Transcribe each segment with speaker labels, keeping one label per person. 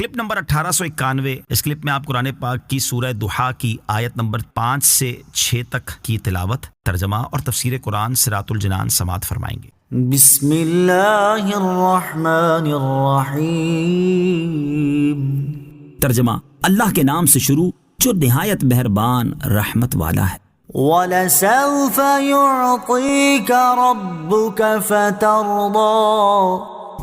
Speaker 1: Clip number 1891۔ اس clip میں آپ قرآن پاک کی سورہ دحا کی آیت نمبر 5 سے 6 تک کی تلاوت، ترجمہ اور تفسیر قرآن صراط الجنان سماعت فرمائیں گے۔
Speaker 2: بسم اللہ الرحمن الرحیم۔
Speaker 3: ترجمہ، اللہ کے نام سے شروع جو نہایت مہربان رحمت والا ہے۔
Speaker 2: وَلَسَوْفَ يُعْطِيكَ رَبُّكَ فَتَرْضَىٰ۔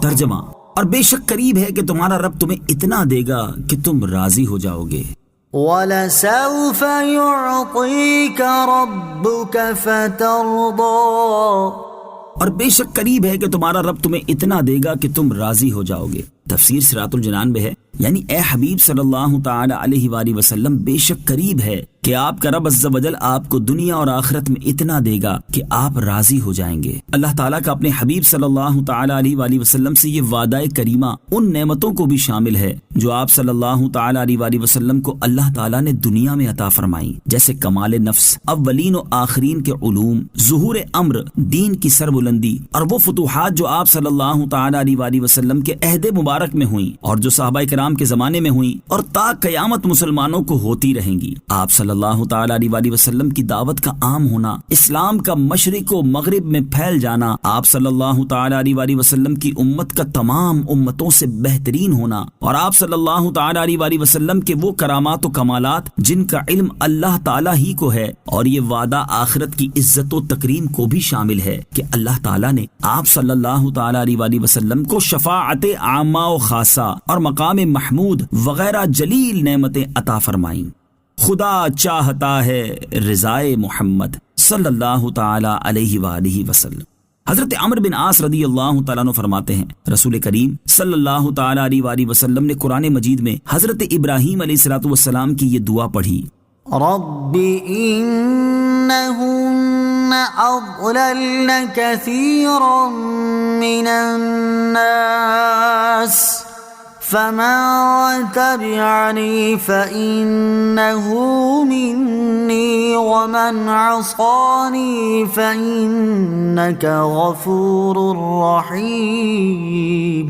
Speaker 3: ترجمہ، اور بے شک قریب ہے کہ تمہارا رب تمہیں اتنا دے گا کہ تم راضی ہو جاؤ گے۔
Speaker 2: وَلَسَوْفَ يُعْطِيكَ رَبُّكَ فَتَرْضَىٰ۔
Speaker 3: اور بے شک قریب ہے کہ تمہارا رب تمہیں اتنا دے گا کہ تم راضی ہو جاؤ گے۔ تفسیر صراط الجنان میں ہے، یعنی اے حبیب صلی اللہ تعالی علیہ وآلہ وسلم بے شک قریب ہے کہ آپ کا رب عز و جل آپ کو دنیا اور آخرت میں اتنا دے گا کہ آپ راضی ہو جائیں گے۔ اللہ تعالیٰ کا اپنے حبیب صلی اللہ تعالی علیہ وآلہ وسلم سے یہ وعدہ کریمہ ان نعمتوں کو بھی شامل ہے جو آپ صلی اللہ تعالی علیہ وآلہ وسلم کو اللہ تعالیٰ نے دنیا میں عطا فرمائی، جیسے کمال نفس، اولین و آخرین کے علوم، ظہور امر، دین کی سربلندی، اور وہ فتوحات جو آپ صلی اللہ تعالی علیہ وآلہ وسلم کے عہد مبارک میں ہوئیں اور جو صحابہ کرام کے زمانے میں ہوئیں اور تا قیامت مسلمانوں کو ہوتی رہیں گی۔ آپ صلی اللہ تعالی علیہ وآلہ وسلم کی دعوت کا عام ہونا، اسلام کا مشرق و مغرب میں پھیل جانا، آپ صلی اللہ تعالی علیہ وآلہ وسلم کی امت کا تمام امتوں سے بہترین ہونا، اور آپ صلی اللہ تعالی علیہ وآلہ وسلم کے وہ کرامات و کمالات جن کا علم اللہ تعالی ہی کو ہے، اور یہ وعدہ آخرت کی عزت و تکریم کو بھی شامل ہے کہ اللہ تعالی نے آپ صلی اللہ تعالی علیہ وآلہ وسلم کو شفاعت عامہ و خاصہ اور مقام محمود وغیرہ جلیل نعمتیں عطا فرمائیں۔ خدا چاہتا ہے رضائے محمد صلی اللہ تعالی علیہ وآلہ وسلم۔ حضرت عمرو بن عاص رضی اللہ تعالیٰ عنہ فرماتے ہیں، رسول کریم صلی اللہ تعالی علیہ وآلہ وسلم نے قرآن مجید میں حضرت ابراہیم علیہ السلام کی یہ دعا پڑھی،
Speaker 2: رب انہن اضللن کثیرا من الناس فمن تبعنی فإنه منی ومن عصانی فإنک غفور رحیم۔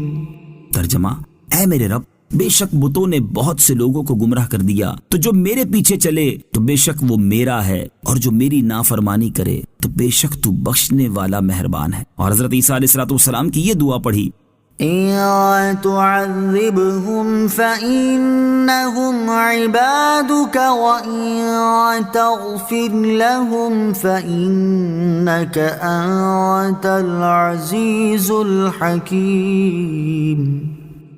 Speaker 3: ترجمہ، اے میرے رب، بے شک بتوں نے بہت سے لوگوں کو گمراہ کر دیا، تو جو میرے پیچھے چلے تو بے شک وہ میرا ہے، اور جو میری نافرمانی کرے تو بے شک تو بخشنے والا مہربان ہے۔ اور حضرت عیسیٰ علیہ السلام کی یہ دعا پڑھی،
Speaker 2: إن تعذبهم فإنهم عبادك وإن تغفر لهم فإنك أنت العزيز الحكيم۔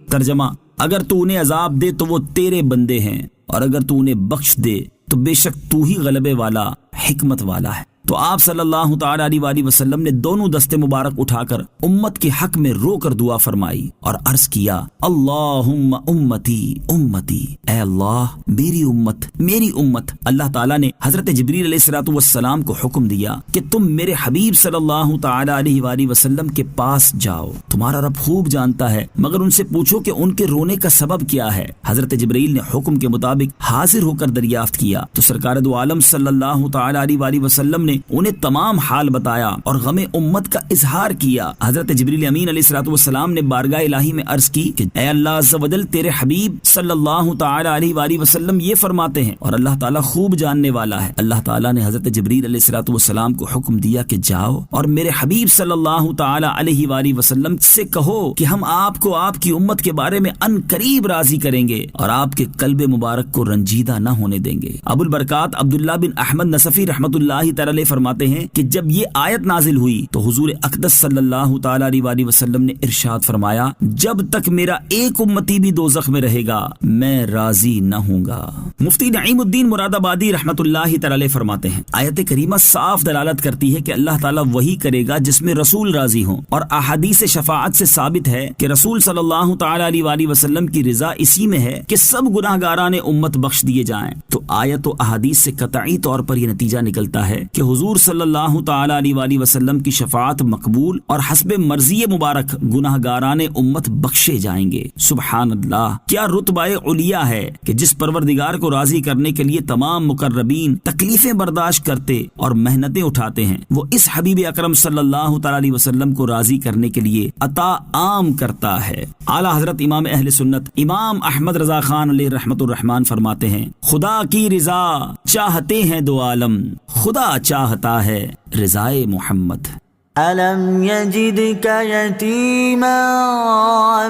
Speaker 3: ترجمہ، اگر تو انہیں عذاب دے تو وہ تیرے بندے ہیں، اور اگر تو انہیں بخش دے تو بے شک تو ہی غلبے والا، حکمت والا ہے۔ تو آپ صلی اللہ تعالی علیہ وآلہ وسلم نے دونوں دستے مبارک اٹھا کر امت کے حق میں رو کر دعا فرمائی اور عرض کیا، اللہم امتی امتی، اے اللہ میری امت میری امت۔ اللہ تعالیٰ نے حضرت جبریل علیہ السلام کو حکم دیا کہ تم میرے حبیب صلی اللہ تعالی علیہ وآلہ وسلم کے پاس جاؤ، تمہارا رب خوب جانتا ہے، مگر ان سے پوچھو کہ ان کے رونے کا سبب کیا ہے۔ حضرت جبریل نے حکم کے مطابق حاضر ہو کر دریافت کیا تو سرکار دو عالم صلی اللہ تعالی علیہ وآلہ وسلم نے انہیں تمام حال بتایا اور غم امت کا اظہار کیا۔ حضرت جبریل امین علیہ السلام نے بارگاہ الہی میں عرض کی کہ اے اللہ عز و جل، تیرے حبیب صلی اللہ تعالی علیہ وآلہ وسلم یہ فرماتے ہیں اور اللہ تعالیٰ خوب جاننے والا ہے۔ اللہ تعالیٰ نے حضرت جبریل علیہ السلام کو حکم دیا کہ جاؤ اور میرے حبیب صلی اللہ تعالی علیہ وآلہ وسلم سے کہو کہ ہم آپ کو آپ کی امت کے بارے میں ان قریب راضی کریں گے اور آپ کے قلب مبارک کو رنجیدہ نہ ہونے دیں گے۔ ابو البرکات عبداللہ بن احمد نصفی رحمۃ اللہ تعالی فرماتے ہیں کہ جب یہ آیت نازل ہوئی تو حضور اقدس صلی اللہ تعالی علیہ وآلہ وسلم نے ارشاد فرمایا، جب تک میرا ایک امتی بھی دوزخ میں رہے گا میں راضی نہ ہوں گا۔ مفتی نعیم الدین مراد آبادی رحمۃ اللہ تعالی فرماتے ہیں، آیت کریمہ صاف دلالت کرتی ہے کہ اللہ تعالیٰ وہی کرے گا جس میں رسول راضی ہوں، اور احادیث شفاعت سے ثابت ہے کہ رسول صلی اللہ تعالی علیہ وآلہ وسلم کی رضا اسی میں ہے کہ سب گناہگاران امت بخش دیے جائیں۔ تو آیت و احادیث سے قطعی طور پر یہ نتیجہ نکلتا ہے کہ حضور صلی اللہ تعالی علیہ وآلہ وسلم کی شفاعت مقبول اور حسب مرضی مبارک گناہگاران امت بخشے جائیں گے۔ سبحان اللہ، کیا رتبہ علیہ ہے کہ جس پروردگار کو راضی کرنے کے لیے تمام مقربین تکلیفیں برداشت کرتے اور محنتیں اٹھاتے ہیں، وہ اس حبیب اکرم صلی اللہ تعالی علیہ وسلم کو راضی کرنے کے لیے عطا عام کرتا ہے۔ اعلیٰ حضرت امام اہل سنت امام احمد رضا خان علیہ رحمت الرحمن فرماتے ہیں، خدا کی رضا چاہتے ہیں دو عالم، خدا چاہتا ہے رضائے محمد۔
Speaker 2: ألم يجدك يتيما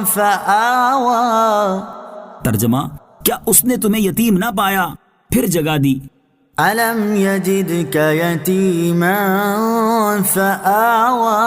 Speaker 2: فآوى
Speaker 3: ترجمہ، کیا اس نے تمہیں یتیم نہ پایا پھر جگہ دی؟
Speaker 2: ألم يجدك يتيما فآوى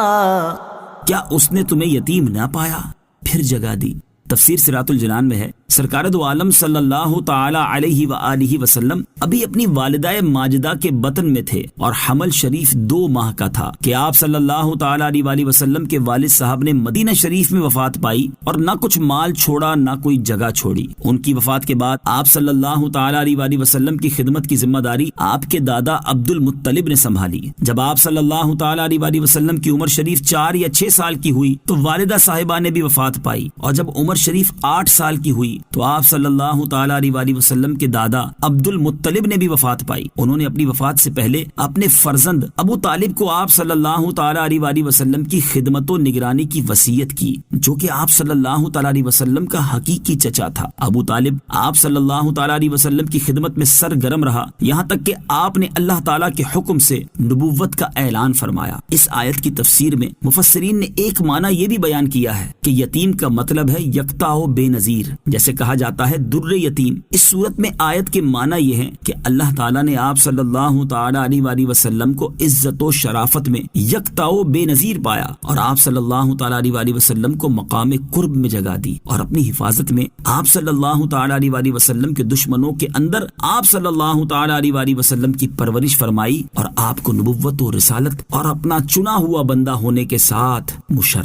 Speaker 3: کیا اس نے تمہیں یتیم نہ پایا پھر جگہ دی؟ تفسیر صراط الجنان میں ہے، سرکار دو عالم صلی اللہ تعالی علیہ وآلہ وسلم ابھی اپنی والدہ ماجدہ کے بطن میں تھے اور حمل شریف 2 ماہ کا تھا کہ آپ صلی اللہ تعالی علیہ وآلہ وسلم کے والد صاحب نے مدینہ شریف میں وفات پائی اور نہ کچھ مال چھوڑا نہ کوئی جگہ چھوڑی۔ ان کی وفات کے بعد آپ صلی اللہ تعالی علیہ وآلہ وسلم کی خدمت کی ذمہ داری آپ کے دادا عبد المطلب نے سنبھالی۔ جب آپ صلی اللہ تعالی علیہ وآلہ وسلم کی عمر شریف 4 یا 6 سال کی ہوئی تو والدہ صاحبہ نے بھی وفات پائی، اور جب عمر شریف 8 سال کی ہوئی تو آپ صلی اللہ تعالی علیہ وآلہ وسلم کے دادا عبد المطلب نے بھی وفات پائی۔ انہوں نے اپنی وفات سے پہلے اپنے فرزند ابو طالب کو آپ صلی اللہ تعالی علیہ وآلہ وسلم کی خدمت و نگرانی کی وصیت کی، جو کہ آپ صلی اللہ تعالی علیہ وسلم کا حقیقی چچا تھا۔ ابو طالب آپ صلی اللہ تعالی علیہ وسلم کی خدمت میں سرگرم رہا، یہاں تک کہ آپ نے اللہ تعالی کے حکم سے نبوت کا اعلان فرمایا۔ اس آیت کی تفسیر میں مفسرین نے ایک معنی یہ بھی بیان کیا ہے کہ یتیم کا مطلب ہے یکتا و بے نظیر، جیسے کہا جاتا ہے در یتیم۔ اس صورت میں آیت کے معنی یہ ہے کہ اللہ تعالیٰ نے آپ صلی اللہ تعالی علیہ وآلہ وسلم کو عزت و شرافت میں یکتا و بے نظیر پایا، اور آپ صلی اللہ تعالی علیہ وآلہ وسلم کو مقام قرب میں جگہ دی، اور اپنی حفاظت میں آپ صلی اللہ تعالی علیہ وآلہ وسلم کے دشمنوں کے اندر آپ صلی اللہ تعالی علیہ وآلہ وسلم کی پرورش فرمائی، اور آپ کو نبوت و رسالت اور اپنا چنا ہوا بندہ ہونے کے ساتھ مشرف